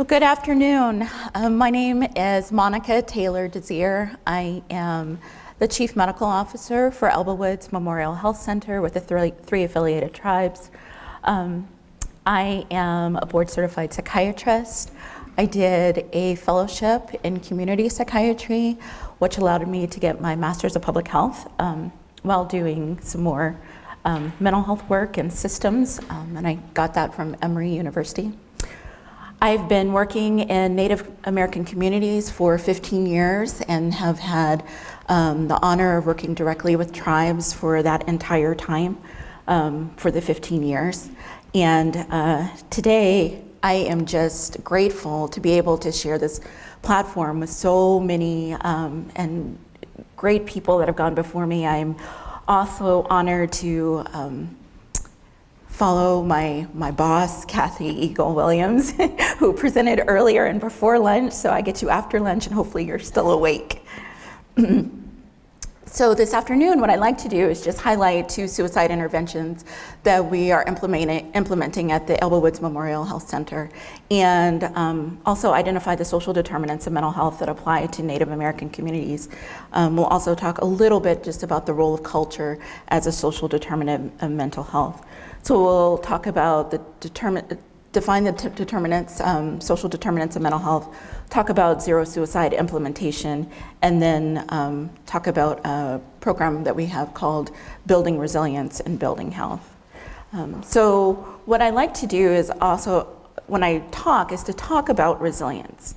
Well, good afternoon. My name is Monica Taylor Desir. I am the Chief Medical Officer for Elba Woods Memorial Health Center with the three affiliated tribes. I am a board certified psychiatrist. I did a fellowship in community psychiatry, which allowed me to get my master's of public health while doing some more mental health work and systems, and I got that from Emory University. I've been working in Native American communities for 15 years and have had the honor of working directly with tribes for that entire time, for the 15 years. And today, I am just grateful to be able to share this platform with so many and great people that have gone before me. I'm also honored to follow my boss, Kathy Eagle Williams, who presented earlier and before lunch, so I get you after lunch and hopefully you're still awake. So this afternoon, what I'd like to do is just highlight 2 suicide interventions that we are implementing at the Elba Woods Memorial Health Center, and also identify the social determinants of mental health that apply to Native American communities. We'll also talk a little bit just about the role of culture as a social determinant of mental health. So we'll talk about define the determinants, social determinants of mental health, talk about zero suicide implementation, and then talk about a program that we have called Building Resilience and Building Health. So what I like to do is also, when I talk, is to talk about resilience.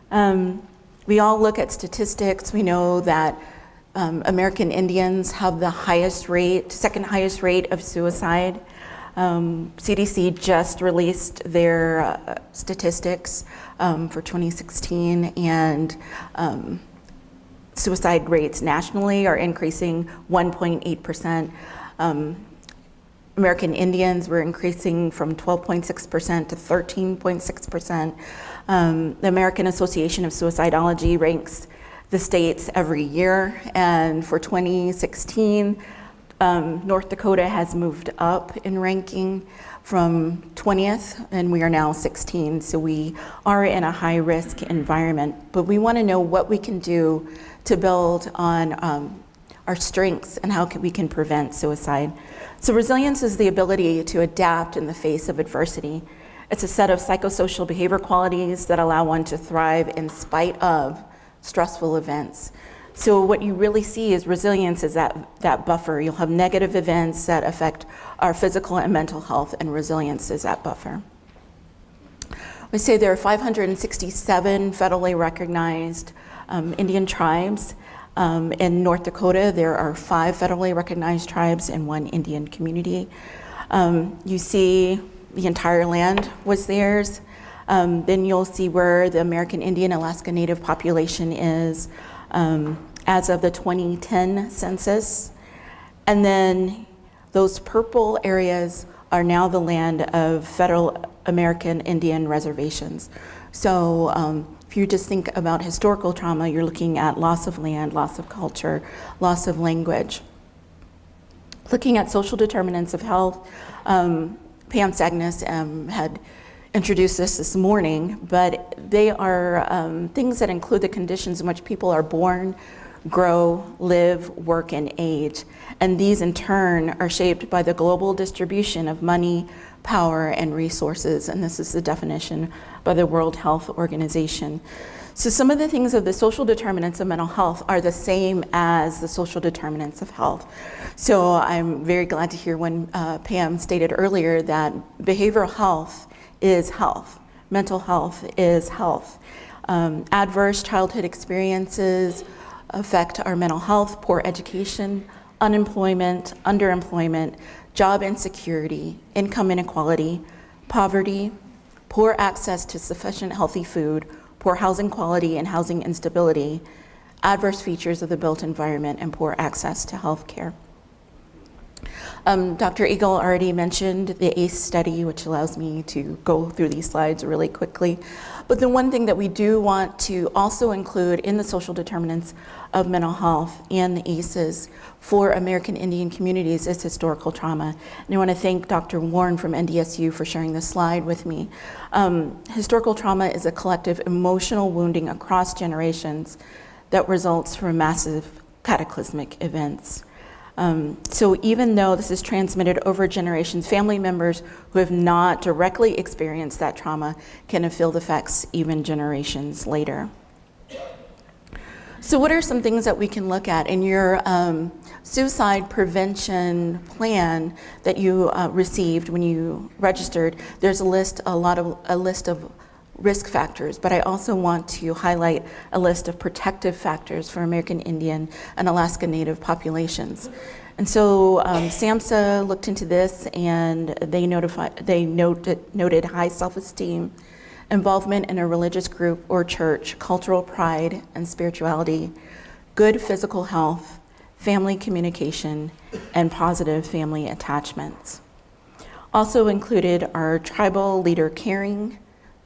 We all look at statistics. We know that American Indians have the highest rate, second highest rate of suicide. CDC just released their statistics for 2016, and suicide rates nationally are increasing 1.8%. American Indians were increasing from 12.6% to 13.6%. The American Association of Suicidology ranks the states every year, and for 2016, North Dakota has moved up in ranking from 20th, and we are now 16. So we are in a high risk environment, but we want to know what we can do to build on our strengths and how we can prevent suicide. So resilience is the ability to adapt in the face of adversity. It's a set of psychosocial behavior qualities that allow one to thrive in spite of stressful events. So what you really see is resilience is that buffer. You'll have negative events that affect our physical and mental health, and resilience is that buffer. We say there are 567 federally recognized Indian tribes. In North Dakota, there are 5 federally recognized tribes and 1 Indian community. You see the entire land was theirs. Then you'll see where the American Indian Alaska Native population is as of the 2010 census. And then those purple areas are now the land of federal American Indian reservations. So if you just think about historical trauma, you're looking at loss of land, loss of culture, loss of language. Looking at social determinants of health, Pam Sagnas had introduced this morning, but they are things that include the conditions in which people are born, grow, live, work, and age. And these in turn are shaped by the global distribution of money, power, and resources. And this is the definition by the World Health Organization. So some of the things of the social determinants of mental health are the same as the social determinants of health. So I'm very glad to hear when Pam stated earlier that behavioral health is health. Mental health is health. Adverse childhood experiences affect our mental health: poor education, unemployment, underemployment, job insecurity, income inequality, poverty, poor access to sufficient healthy food, poor housing quality and housing instability, adverse features of the built environment, and poor access to health care. Dr. Eagle already mentioned the ACE study, which allows me to go through these slides really quickly. But the one thing that we do want to also include in the social determinants of mental health and the ACEs for American Indian communities is historical trauma. And I want to thank Dr. Warren from NDSU for sharing this slide with me. Historical trauma is a collective emotional wounding across generations that results from massive cataclysmic events. So even though this is transmitted over generations, family members who have not directly experienced that trauma can feel the effects even generations later. So what are some things that we can look at in your suicide prevention plan that you received when you registered? There's a list of risk factors, but I also want to highlight a list of protective factors for American Indian and Alaska Native populations. And so SAMHSA looked into this, and they noted high self-esteem, involvement in a religious group or church, cultural pride and spirituality, good physical health, family communication, and positive family attachments. Also included are tribal leader caring,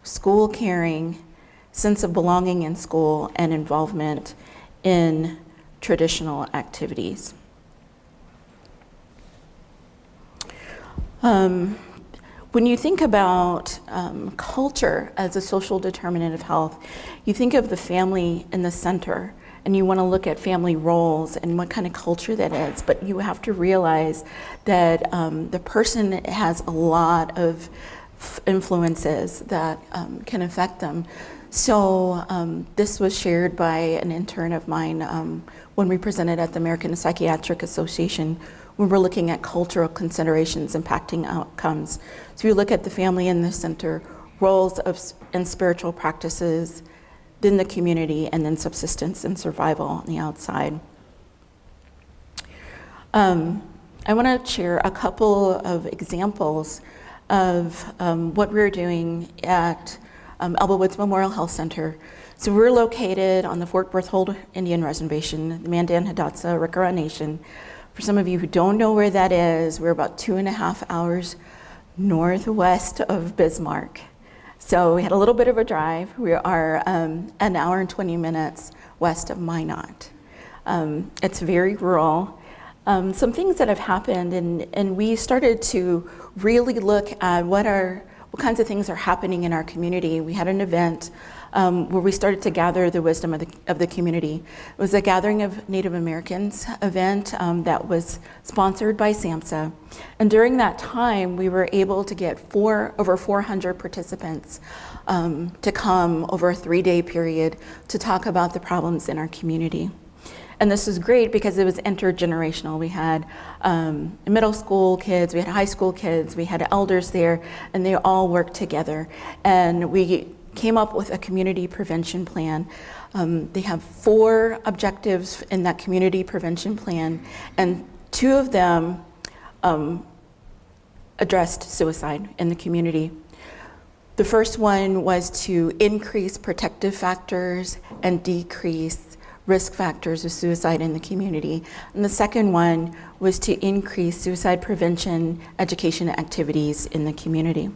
school caring, sense of belonging in school, and involvement in traditional activities. When you think about culture as a social determinant of health, you think of the family in the center, and you want to look at family roles and what kind of culture that is, but you have to realize that the person has a lot of influences that can affect them. So this was shared by an intern of mine when we presented at the American Psychiatric Association. We were looking at cultural considerations impacting outcomes. So you look at the family in the center, roles and spiritual practices, then the community, and then subsistence and survival on the outside. I want to share a couple of examples of what we're doing at Elbow Woods Memorial Health Center. So we're located on the Fort Berthold Indian Reservation, the Mandan Hidatsa Rikara Nation. For some of you who don't know where that is, we're about 2.5 hours northwest of Bismarck. So we had a little bit of a drive. We are an hour and 20 minutes west of Minot. It's very rural. Some things that have happened, and we started to really look at what kinds of things are happening in our community. We had an event where we started to gather the wisdom of the community. It was a Gathering of Native Americans event that was sponsored by SAMHSA. And during that time, we were able to get over 400 participants to come over a 3-day period to talk about the problems in our community. And this was great because it was intergenerational. We had middle school kids, we had high school kids, we had elders there, and they all worked together. And we came up with a community prevention plan. They have 4 objectives in that community prevention plan, and 2 of them addressed suicide in the community. The first one was to increase protective factors and decrease risk factors of suicide in the community. And the second one was to increase suicide prevention education activities in the community.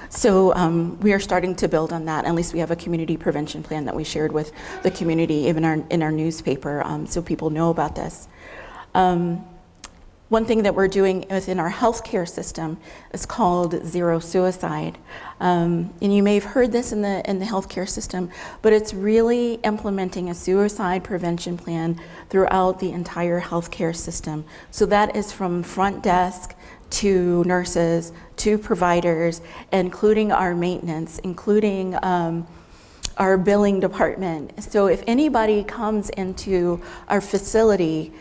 So we are starting to build on that. At least we have a community prevention plan that we shared with the community, even in our newspaper, so people know about this. One thing that we're doing within our healthcare system is called Zero Suicide. And you may have heard this in the healthcare system, but it's really implementing a suicide prevention plan throughout the entire healthcare system. So that is from front desk to nurses, to providers, including our maintenance, including our billing department. So if anybody comes into our facility,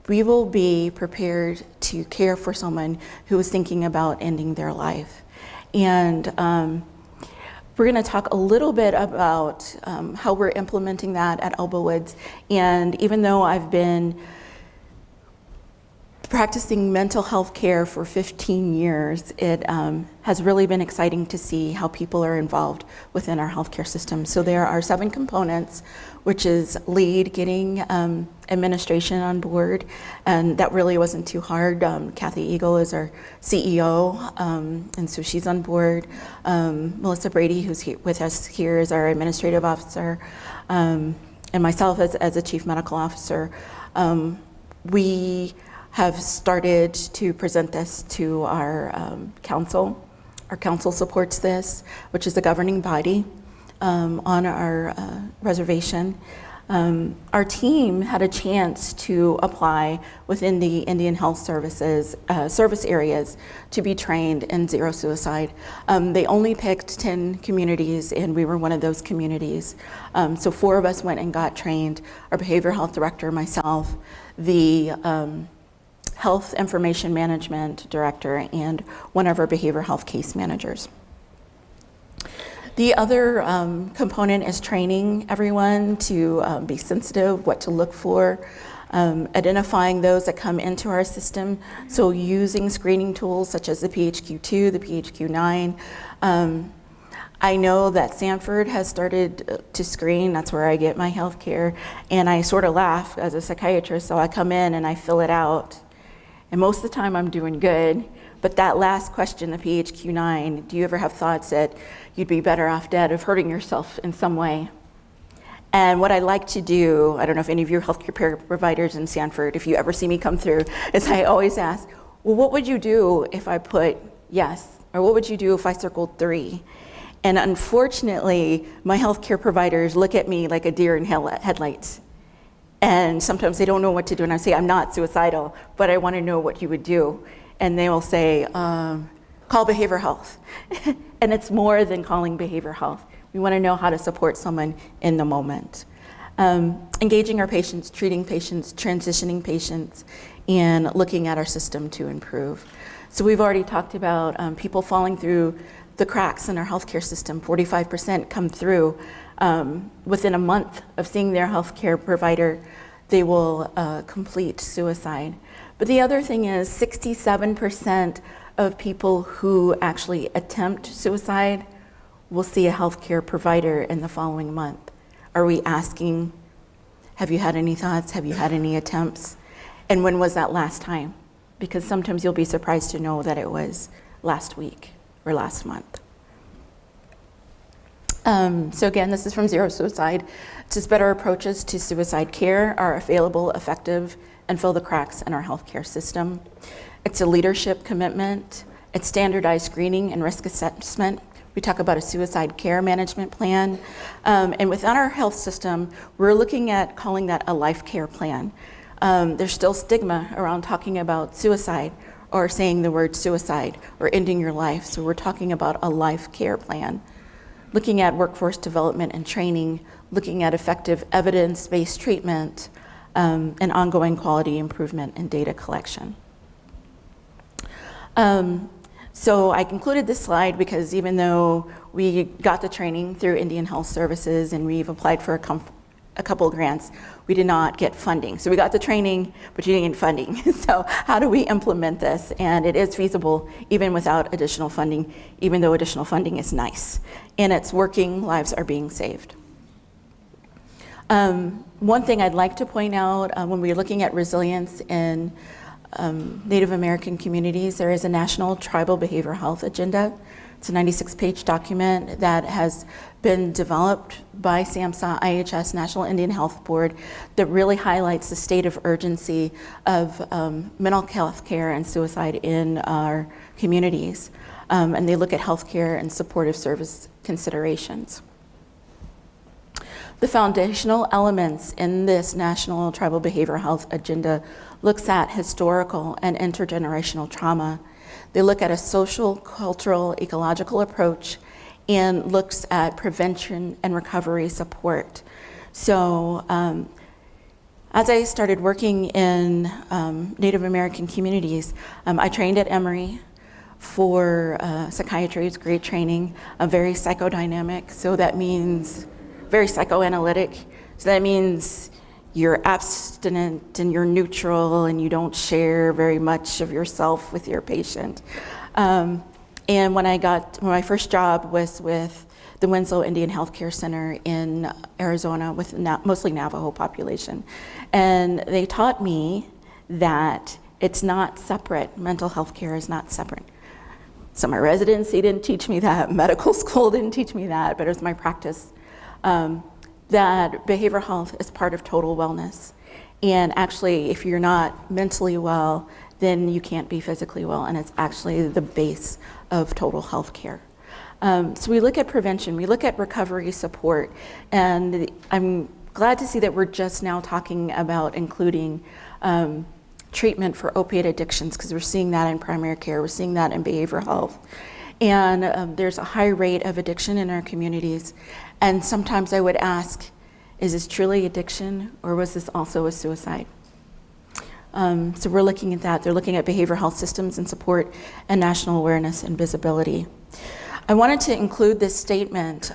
we will be prepared to care for someone who is thinking about ending their life. And we're going to talk a little bit about how we're implementing that at Elbow Woods. And even though I've been Practicing mental health care for 15 years, it has really been exciting to see how people are involved within our healthcare system. So there are 7 components, which is lead, getting administration on board, and that really wasn't too hard. Kathy Eagle is our CEO, and so she's on board. Melissa Brady, who's with us here, is our administrative officer, and myself as a chief medical officer. We have started to present this to our council. Our council supports this, which is the governing body on our reservation. Our team had a chance to apply within the Indian Health Services service areas to be trained in zero suicide. They only picked 10 communities, and we were one of those communities. So 4 of us went and got trained, our behavioral health director, myself, the Health Information Management Director, and one of our behavioral health case managers. The other component is training everyone to be sensitive, what to look for, identifying those that come into our system, so using screening tools such as the PHQ-2, the PHQ-9. I know that Sanford has started to screen. That's where I get my health care, and I sort of laugh as a psychiatrist, so I come in and I fill it out. And most of the time I'm doing good, but that last question, the PHQ-9, do you ever have thoughts that you'd be better off dead of hurting yourself in some way? And what I like to do, I don't know if any of your healthcare providers in Sanford, if you ever see me come through, is I always ask, well, what would you do if I put yes? Or what would you do if I circled 3? And unfortunately, my healthcare providers look at me like a deer in headlights. And sometimes they don't know what to do, and I say, I'm not suicidal, but I want to know what you would do. And they will say, call behavioral health. And it's more than calling behavioral health. We want to know how to support someone in the moment. Engaging our patients, treating patients, transitioning patients, and looking at our system to improve. So we've already talked about people falling through the cracks in our healthcare system. 45% come through within a month of seeing their healthcare provider, they will complete suicide. But the other thing is 67% of people who actually attempt suicide will see a healthcare provider in the following month. Are we asking, have you had any thoughts? Have you had any attempts? And when was that last time? Because sometimes you'll be surprised to know that it was last week or last month. So again, this is from Zero Suicide. It says better approaches to suicide care are available, effective, and fill the cracks in our healthcare system. It's a leadership commitment. It's standardized screening and risk assessment. We talk about a suicide care management plan. And within our health system, we're looking at calling that a life care plan. There's still stigma around talking about suicide or saying the word suicide or ending your life. So we're talking about a life care plan. Looking at workforce development and training, looking at effective evidence-based treatment, and ongoing quality improvement and data collection. So I included this slide because even though we got the training through Indian Health Services and we've applied for a couple of grants, we did not get funding. So we got the training, but you didn't get funding. So how do we implement this? And it is feasible even without additional funding, even though additional funding is nice. And it's working, lives are being saved. One thing I'd like to point out when we're looking at resilience in Native American communities, there is a national tribal behavioral health agenda. It's a 96-page document that has been developed by SAMHSA, IHS, National Indian Health Board, that really highlights the state of urgency of mental health care and suicide in our communities. And they look at healthcare and supportive service considerations. The foundational elements in this National Tribal Behavioral Health Agenda looks at historical and intergenerational trauma. They look at a social, cultural, ecological approach and looks at prevention and recovery support. So as I started working in Native American communities, I trained at Emory for psychiatry. It's great training, very psychodynamic, so that means very psychoanalytic. So that means you're abstinent and you're neutral and you don't share very much of yourself with your patient. And when my first job was with the Winslow Indian Healthcare Center in Arizona with mostly Navajo population. And they taught me that it's not separate. Mental health care is not separate. So my residency didn't teach me that, medical school didn't teach me that, but it was my practice. That behavioral health is part of total wellness. And actually, if you're not mentally well, then you can't be physically well, and it's actually the base of total health care. So we look at prevention, we look at recovery support, and I'm glad to see that we're just now talking about including treatment for opiate addictions, because we're seeing that in primary care, we're seeing that in behavioral health. And there's a high rate of addiction in our communities. And sometimes I would ask, is this truly addiction, or was this also a suicide? So we're looking at that. They're looking at behavioral health systems and support and national awareness and visibility. I wanted to include this statement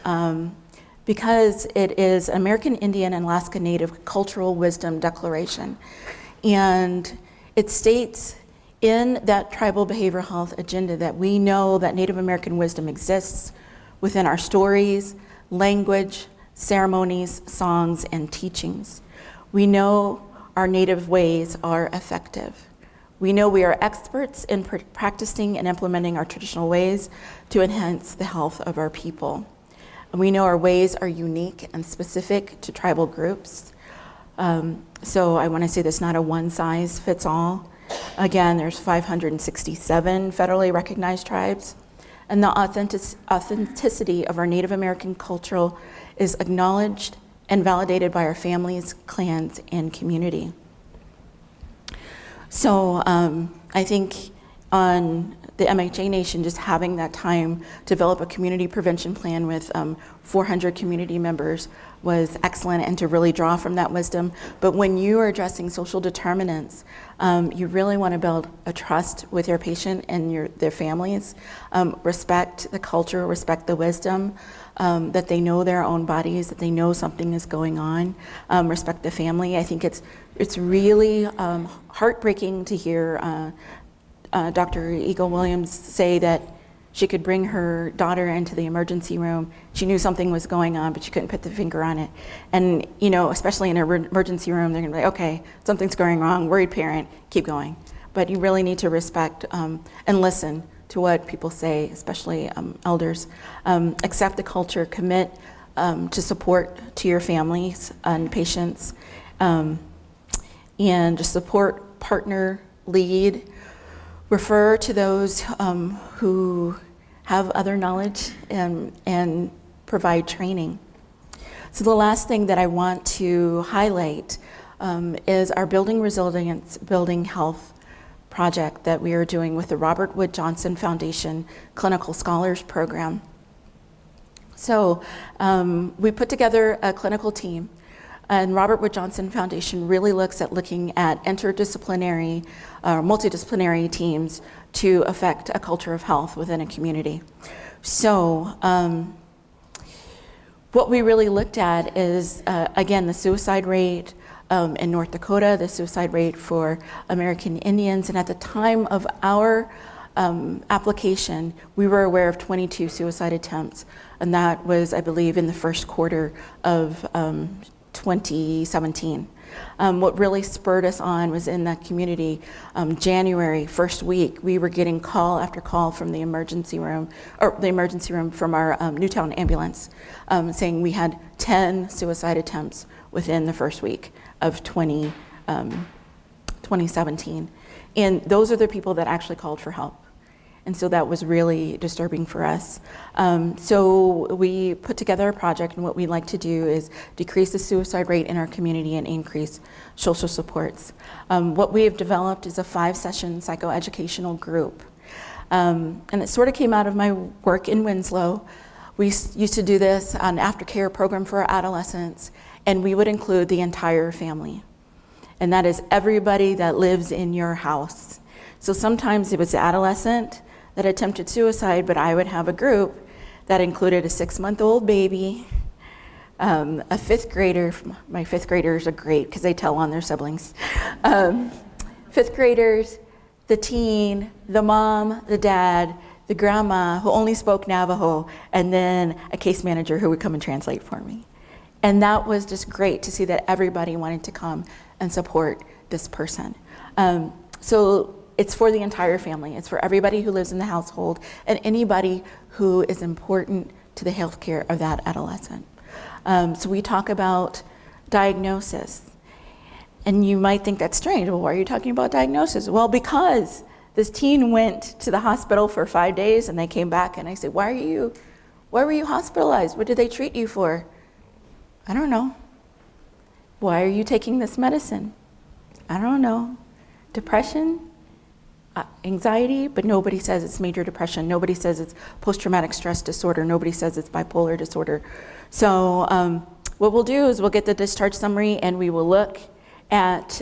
because it is American Indian and Alaska Native Cultural Wisdom Declaration. And it states in that tribal behavioral health agenda that we know that Native American wisdom exists within our stories, language, ceremonies, songs, and teachings. We know our Native ways are effective. We know we are experts in practicing and implementing our traditional ways to enhance the health of our people. And we know our ways are unique and specific to tribal groups. So I want to say this, not a one-size-fits-all. Again, there's 567 federally recognized tribes, and the authenticity of our Native American culture is acknowledged and validated by our families, clans, and community. So I think on the MHA Nation, just having that time to develop a community prevention plan with 400 community members was excellent, and to really draw from that wisdom. But when you are addressing social determinants, you really want to build a trust with your patient and their families, respect the culture, respect the wisdom, that they know their own bodies, that they know something is going on, respect the family. I think it's really heartbreaking to hear Dr. Eagle Williams say that she could bring her daughter into the emergency room. She knew something was going on, but she couldn't put the finger on it. And especially in an emergency room, they're gonna be like, okay, something's going wrong, worried parent, keep going. But you really need to respect and listen to what people say, especially elders. Accept the culture, commit to support to your families and patients, and just support, partner, lead, refer to those who have other knowledge and provide training. So the last thing that I want to highlight is our Building Resilience, Building Health project that we are doing with the Robert Wood Johnson Foundation Clinical Scholars Program. So we put together a clinical team, and Robert Wood Johnson Foundation really looks at looking at interdisciplinary, multidisciplinary teams to affect a culture of health within a community. So what we really looked at is, again, the suicide rate in North Dakota, the suicide rate for American Indians, and at the time of our application, we were aware of 22 suicide attempts, and that was, I believe, in the first quarter of 2017. What really spurred us on was in that community, January, first week, we were getting call after call from the emergency room from our Newtown ambulance, saying we had 10 suicide attempts within the first week of 2017. And those are the people that actually called for help. And so that was really disturbing for us. So we put together a project, and what we like to do is decrease the suicide rate in our community and increase social supports. What we have developed is a 5-session psychoeducational group. And it sort of came out of my work in Winslow. We used to do this on aftercare program for our adolescents, and we would include the entire family. And that is everybody that lives in your house. So sometimes it was the adolescent that attempted suicide, but I would have a group that included a 6-month-old baby, a fifth grader. My fifth graders are great because they tell on their siblings. Fifth graders, the teen, the mom, the dad, the grandma who only spoke Navajo, and then a case manager who would come and translate for me. And that was just great to see that everybody wanted to come and support this person. So it's for the entire family. It's for everybody who lives in the household and anybody who is important to the healthcare of that adolescent. So we talk about diagnosis. And you might think that's strange. Well, why are you talking about diagnosis? Well, because this teen went to the hospital for 5 days and they came back and I said, why were you hospitalized? What did they treat you for? I don't know. Why are you taking this medicine? I don't know. Depression, anxiety, but nobody says it's major depression. Nobody says it's post-traumatic stress disorder. Nobody says it's bipolar disorder. So what we'll do is we'll get the discharge summary and we will look at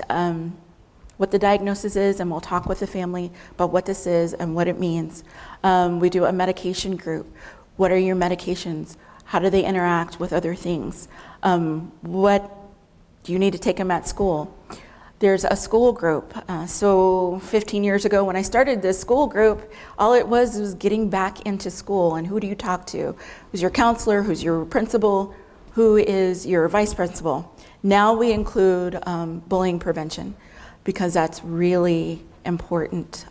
what the diagnosis is, and we'll talk with the family about what this is and what it means. We do a medication group. What are your medications? How do they interact with other things? What do you need to take them at school? There's a school group. So 15 years ago when I started this school group, all it was getting back into school, and who do you talk to? Who's your counselor? Who's your principal? Who is your vice principal? Now we include bullying prevention because that's really important.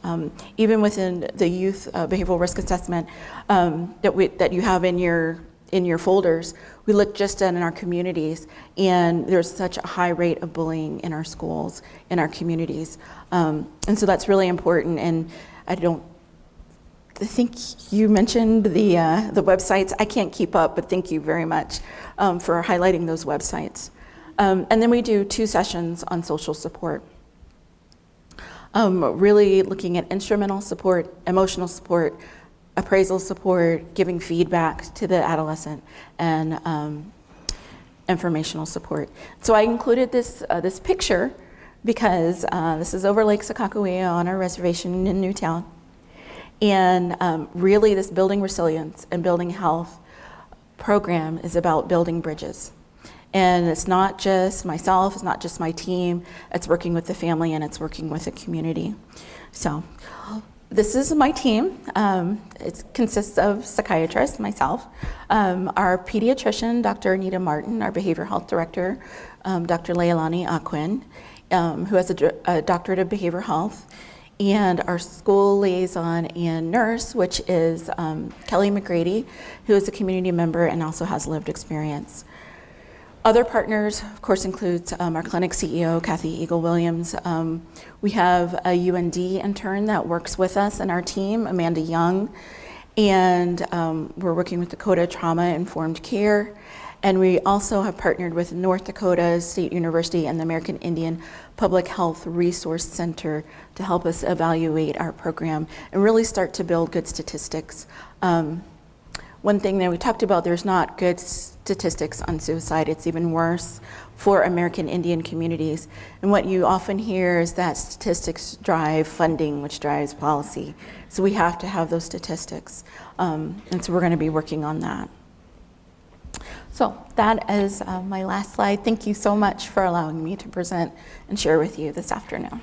Even within the youth behavioral risk assessment that you have in your folders, we look just in our communities, and there's such a high rate of bullying in our schools, in our communities. And so that's really important. And I think you mentioned the websites. I can't keep up, but thank you very much for highlighting those websites. And then we do 2 sessions on social support. Really looking at instrumental support, emotional support, appraisal support, giving feedback to the adolescent, and informational support. So I included this picture because this is over Lake Sakakawea on our reservation in Newtown. And really this Building Resilience and Building Health program is about building bridges. And it's not just myself, it's not just my team, it's working with the family and it's working with the community. So this is my team. It consists of psychiatrists, myself, our pediatrician, Dr. Anita Martin, our behavioral health director, Dr. Leilani Aquin, who has a doctorate of behavioral health, and our school liaison and nurse, which is Kelly McGrady, who is a community member and also has lived experience. Other partners, of course, includes our clinic CEO, Kathy Eagle-Williams. We have a UND intern that works with us and our team, Amanda Young, and we're working with Dakota Trauma Informed Care. And we also have partnered with North Dakota State University and the American Indian Public Health Resource Center to help us evaluate our program and really start to build good statistics. One thing that we talked about, there's not good statistics on suicide. It's even worse for American Indian communities. And what you often hear is that statistics drive funding, which drives policy. So we have to have those statistics. And so we're going to be working on that. So that is my last slide. Thank you so much for allowing me to present and share with you this afternoon.